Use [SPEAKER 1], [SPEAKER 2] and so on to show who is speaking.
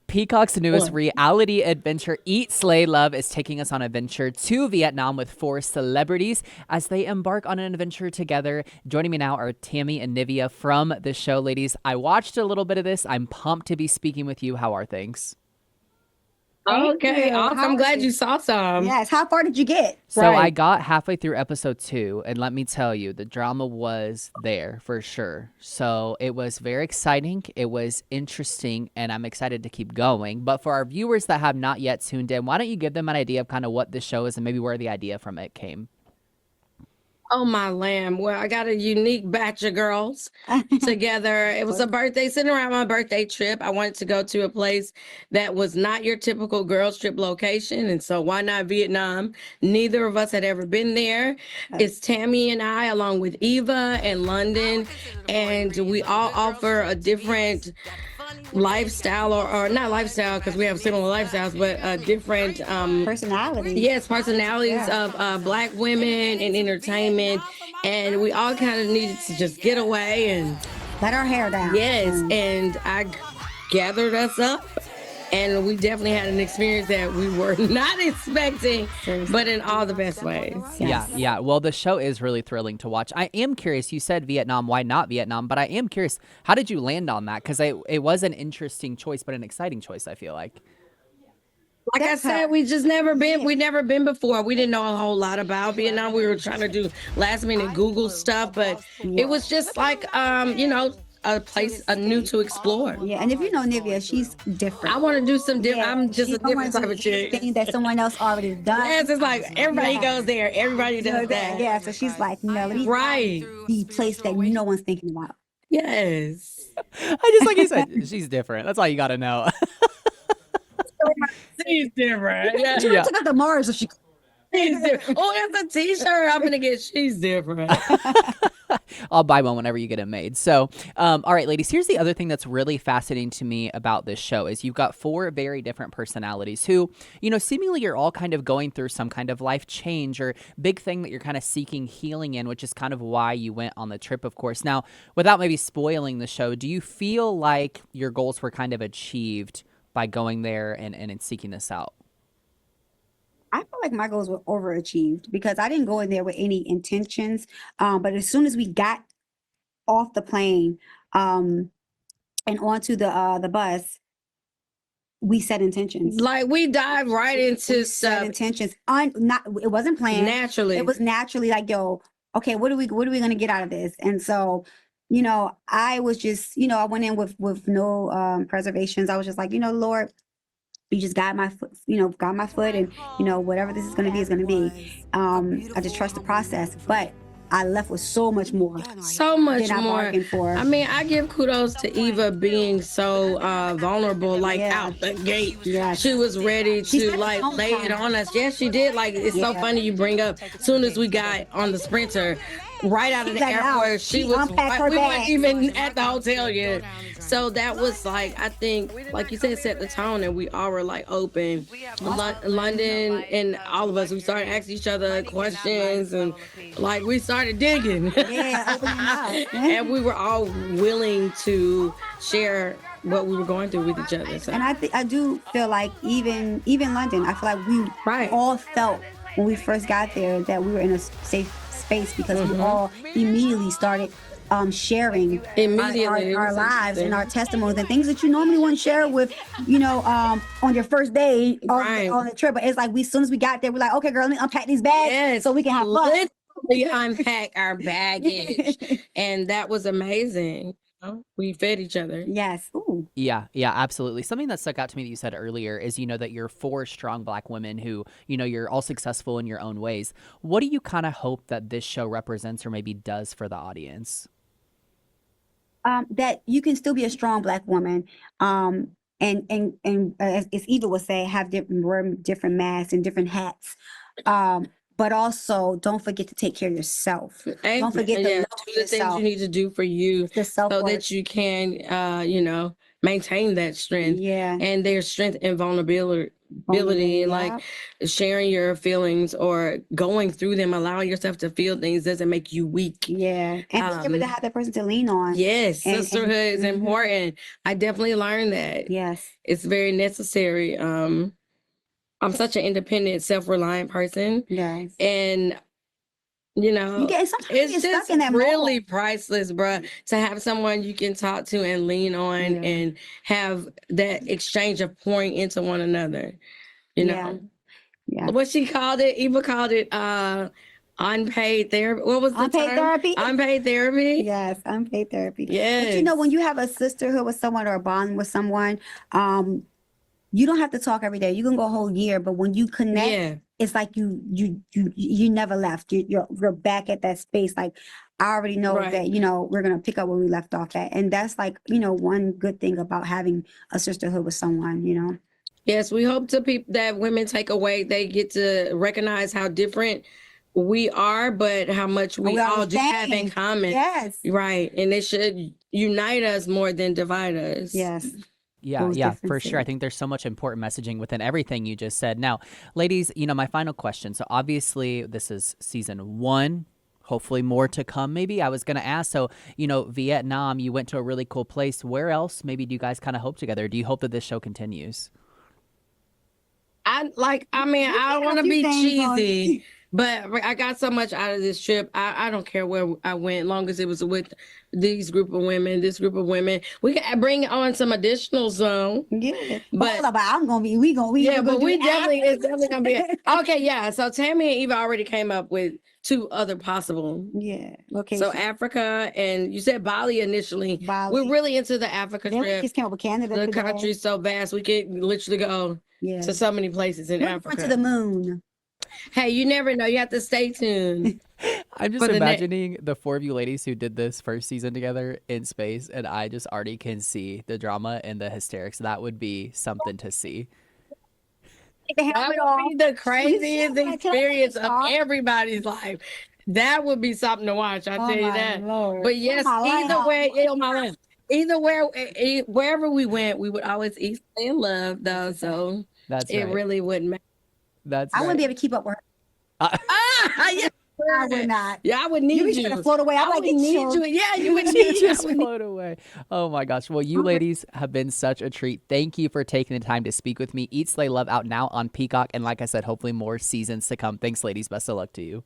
[SPEAKER 1] Peacock's newest
[SPEAKER 2] One.
[SPEAKER 1] reality adventure, Eat, Slay, Love, is taking us on an adventure to Vietnam with four celebrities as they embark on an adventure together. Joining me now are Tammy and Nivea from the show. Ladies, I watched a little bit of this. I'm pumped to be speaking with you. How are things?
[SPEAKER 3] Thank
[SPEAKER 2] Okay,
[SPEAKER 3] you.
[SPEAKER 2] awesome.
[SPEAKER 3] How
[SPEAKER 2] I'm
[SPEAKER 3] are
[SPEAKER 2] glad
[SPEAKER 3] you?
[SPEAKER 2] you saw some.
[SPEAKER 3] Yes. How far did you get?
[SPEAKER 1] So I
[SPEAKER 2] Right.
[SPEAKER 1] got halfway through episode 2, and let me tell you, the drama was there for sure. So it was very exciting. It was interesting, and I'm excited to keep going. But for our viewers that have not yet tuned in, why don't you give them an idea of kind of what this show is and maybe where the idea from it came?
[SPEAKER 2] Oh my lamb. Well, I got a unique batch of girls together. It was a birthday, sitting around my birthday trip. I wanted to go to a place that was not your typical girls trip location. And so why not Vietnam? Neither of us had ever been there. It's Tammy and I, along with Eva and London. And we all offer a different lifestyle or not lifestyle because we have similar lifestyles, but different
[SPEAKER 3] Personality.
[SPEAKER 2] yes, personalities
[SPEAKER 3] Yeah.
[SPEAKER 2] of Black women in entertainment, and we all kind of needed to just get away. And
[SPEAKER 3] Let our hair down.
[SPEAKER 2] yes, and I gathered us up, and we definitely had an experience that we were not expecting, but in all the best ways.
[SPEAKER 3] Yes.
[SPEAKER 1] Yeah. Well, the show is really thrilling to watch. I am curious. You said Vietnam. Why not Vietnam? But I am curious. How did you land on that? Because it was an interesting choice, but an exciting choice, I feel like.
[SPEAKER 2] Like I said, we just never been. We never been before. We didn't know a whole lot about Vietnam. We were trying to do last minute Google stuff, but it was just like a place new to explore.
[SPEAKER 3] Yeah. And if you know Nivea, she's different.
[SPEAKER 2] I want to do some different.
[SPEAKER 3] Yeah,
[SPEAKER 2] I'm just
[SPEAKER 3] she
[SPEAKER 2] a
[SPEAKER 3] don't
[SPEAKER 2] different
[SPEAKER 3] wanna
[SPEAKER 2] type of
[SPEAKER 3] do
[SPEAKER 2] chick.
[SPEAKER 3] anything that someone else already done.
[SPEAKER 2] Yes, it's like everybody
[SPEAKER 3] Yeah.
[SPEAKER 2] goes there. Everybody does that.
[SPEAKER 3] Yeah. So she's like, no, let me
[SPEAKER 2] Right.
[SPEAKER 3] the place that no one's thinking about.
[SPEAKER 2] Yes.
[SPEAKER 1] I just like you said, she's different. That's all you got to know.
[SPEAKER 2] She's different. Yeah.
[SPEAKER 3] She
[SPEAKER 1] Yeah.
[SPEAKER 3] took out the Mars if she
[SPEAKER 2] She's different. Oh, that's a T-shirt. I'm gonna get. She's different.
[SPEAKER 1] I'll buy one whenever you get it made. So, all right, ladies, here's the other thing that's really fascinating to me about this show is you've got four very different personalities who, seemingly you're all kind of going through some kind of life change or big thing that you're kind of seeking healing in, which is kind of why you went on the trip, of course. Now, without maybe spoiling the show, do you feel like your goals were kind of achieved by going there and seeking this out?
[SPEAKER 3] I feel like my goals were overachieved because I didn't go in there with any intentions. But as soon as we got off the plane and onto the bus, we set intentions.
[SPEAKER 2] Like we dive right into
[SPEAKER 3] Set
[SPEAKER 2] stuff
[SPEAKER 3] intentions. Not it wasn't planned.
[SPEAKER 2] naturally.
[SPEAKER 3] It was naturally like, yo, okay, what are we gonna get out of this? And so, I was just, I went in with no preservations. I was just like, Lord, you just guide my foot, and whatever this is going to be is going to be. I just trust the process, but I left with so much more
[SPEAKER 2] So much
[SPEAKER 3] than I
[SPEAKER 2] more.
[SPEAKER 3] bargained for.
[SPEAKER 2] I mean, I give kudos to Eva being so vulnerable, like
[SPEAKER 3] Yeah.
[SPEAKER 2] out the gate.
[SPEAKER 3] Yes.
[SPEAKER 2] She was ready
[SPEAKER 3] She
[SPEAKER 2] to
[SPEAKER 3] said
[SPEAKER 2] like
[SPEAKER 3] it all the
[SPEAKER 2] lay it
[SPEAKER 3] time.
[SPEAKER 2] on us. Yes, she did. Like it's so
[SPEAKER 3] Yeah.
[SPEAKER 2] funny you bring up. As soon as we got on the Sprinter, right out of the
[SPEAKER 3] got out.
[SPEAKER 2] airport,
[SPEAKER 3] She
[SPEAKER 2] she was.
[SPEAKER 3] unpacked her
[SPEAKER 2] We weren't
[SPEAKER 3] bag.
[SPEAKER 2] even at the hotel yet. So that was like, I think, like you said, set the tone, and we all were like open. London and all of us, we started asking each other questions, and like we started digging.
[SPEAKER 3] Yeah, opening up.
[SPEAKER 2] And we were all willing to share what we were going through with each other. So.
[SPEAKER 3] And I do feel like even London, I feel like we
[SPEAKER 2] Right.
[SPEAKER 3] all felt when we first got there that we were in a safe space because we all immediately started sharing
[SPEAKER 2] Immediately. It
[SPEAKER 3] our
[SPEAKER 2] was
[SPEAKER 3] lives and
[SPEAKER 2] interesting.
[SPEAKER 3] our testimonies and things that you normally wouldn't share with, on your first day
[SPEAKER 2] Right.
[SPEAKER 3] on the trip. But it's like as soon as we got there, we're like, okay, girl, let me unpack these bags
[SPEAKER 2] Yes,
[SPEAKER 3] so we can have fun.
[SPEAKER 2] literally unpack our baggage, and that was amazing. We fed each other.
[SPEAKER 3] Yes. Ooh.
[SPEAKER 1] Yeah, absolutely. Something that stuck out to me that you said earlier is, that you're four strong Black women who, you're all successful in your own ways. What do you kind of hope that this show represents or maybe does for the audience?
[SPEAKER 3] That you can still be a strong Black woman, and as Eva would say, wear different masks and different hats, but also don't forget to take care of yourself. Don't forget to
[SPEAKER 2] do
[SPEAKER 3] love
[SPEAKER 2] the things
[SPEAKER 3] yourself.
[SPEAKER 2] you need to do for you
[SPEAKER 3] The
[SPEAKER 2] so
[SPEAKER 3] self-worth.
[SPEAKER 2] that you can, maintain that strength.
[SPEAKER 3] Yeah.
[SPEAKER 2] And there's strength and vulnerability and
[SPEAKER 3] Yeah.
[SPEAKER 2] like sharing your feelings or going through them, allowing yourself to feel things doesn't make you weak.
[SPEAKER 3] Yeah. And being able to have that person to lean on.
[SPEAKER 2] Yes,
[SPEAKER 3] And
[SPEAKER 2] sisterhood is important. I definitely learned that.
[SPEAKER 3] yes.
[SPEAKER 2] It's very necessary. I'm such an independent, self-reliant person.
[SPEAKER 3] Yes.
[SPEAKER 2] And
[SPEAKER 3] You get sometimes you
[SPEAKER 2] it's
[SPEAKER 3] get stuck
[SPEAKER 2] just
[SPEAKER 3] in that
[SPEAKER 2] really
[SPEAKER 3] mode.
[SPEAKER 2] priceless, bruh, to have someone you can talk to and lean on
[SPEAKER 3] Yeah.
[SPEAKER 2] and have that exchange of pouring into one another. You
[SPEAKER 3] Yeah.
[SPEAKER 2] know,
[SPEAKER 3] Yeah.
[SPEAKER 2] what she called it, Eva called it unpaid therapy. What was the
[SPEAKER 3] Unpaid
[SPEAKER 2] term?
[SPEAKER 3] therapy?
[SPEAKER 2] Unpaid therapy.
[SPEAKER 3] Yes, unpaid therapy. But
[SPEAKER 2] Yes.
[SPEAKER 3] when you have a sisterhood with someone or a bond with someone, you don't have to talk every day. You can go a whole year, but when you connect,
[SPEAKER 2] Yeah.
[SPEAKER 3] it's like you never left. You're back at that space. Like I already know
[SPEAKER 2] Right.
[SPEAKER 3] that we're gonna pick up where we left off at, and that's like one good thing about having a sisterhood with someone.
[SPEAKER 2] Yes, we hope that women take away, they get to recognize how different we are, but how much we
[SPEAKER 3] We are
[SPEAKER 2] all
[SPEAKER 3] the
[SPEAKER 2] do have in
[SPEAKER 3] same.
[SPEAKER 2] common.
[SPEAKER 3] Yes.
[SPEAKER 2] Right. And it should unite us more than divide us.
[SPEAKER 3] Yes.
[SPEAKER 1] Yeah,
[SPEAKER 3] Those
[SPEAKER 1] yeah, for sure. I
[SPEAKER 3] differences.
[SPEAKER 1] think there's so much important messaging within everything you just said. Now, ladies, my final question. So obviously this is season 1. Hopefully more to come. Maybe I was going to ask. So, Vietnam, you went to a really cool place. Where else maybe do you guys kind of hope together? Do you hope that this show continues?
[SPEAKER 2] I don't want to be cheesy, but I got so much out of this trip. I don't care where I went, long as it was with this group of women. We can bring on some additional zone.
[SPEAKER 3] Yeah.
[SPEAKER 2] But
[SPEAKER 3] we
[SPEAKER 2] definitely, it's definitely gonna be okay. Yeah. So Tammy and Eva already came up with 2 other possible.
[SPEAKER 3] Yeah.
[SPEAKER 2] So Africa, and you said Bali initially.
[SPEAKER 3] Bali.
[SPEAKER 2] We're really into the Africa
[SPEAKER 3] Then we
[SPEAKER 2] trip.
[SPEAKER 3] just came up with Canada.
[SPEAKER 2] The
[SPEAKER 3] today.
[SPEAKER 2] country's so vast, we could literally go
[SPEAKER 3] Yeah.
[SPEAKER 2] to so many places in
[SPEAKER 3] We're
[SPEAKER 2] Africa.
[SPEAKER 3] going to the moon.
[SPEAKER 2] Hey, you never know. You have to stay tuned.
[SPEAKER 1] I'm just imagining the 4 of you ladies who did this first season together in space, and I just already can see the drama and the hysterics. That would be something to see.
[SPEAKER 2] That would be the craziest experience of everybody's life. That would be something to watch. I tell you that.
[SPEAKER 3] Lord.
[SPEAKER 2] But yes, wherever we went, we would always eat, stay in love, though. So
[SPEAKER 1] That's
[SPEAKER 2] it
[SPEAKER 1] right.
[SPEAKER 2] really wouldn't matter.
[SPEAKER 1] That's
[SPEAKER 3] I
[SPEAKER 1] right.
[SPEAKER 3] wouldn't be able to keep up with her.
[SPEAKER 2] Yeah.
[SPEAKER 3] I would not.
[SPEAKER 2] Yeah, I would need
[SPEAKER 3] You
[SPEAKER 2] you.
[SPEAKER 3] to float away.
[SPEAKER 2] I would need you. Yeah, you would need
[SPEAKER 1] You
[SPEAKER 2] you.
[SPEAKER 1] just float away. Oh my gosh. Well, you ladies have been such a treat. Thank you for taking the time to speak with me. Eat, Slay, Love out now on Peacock. And like I said, hopefully more seasons to come. Thanks, ladies. Best of luck to you.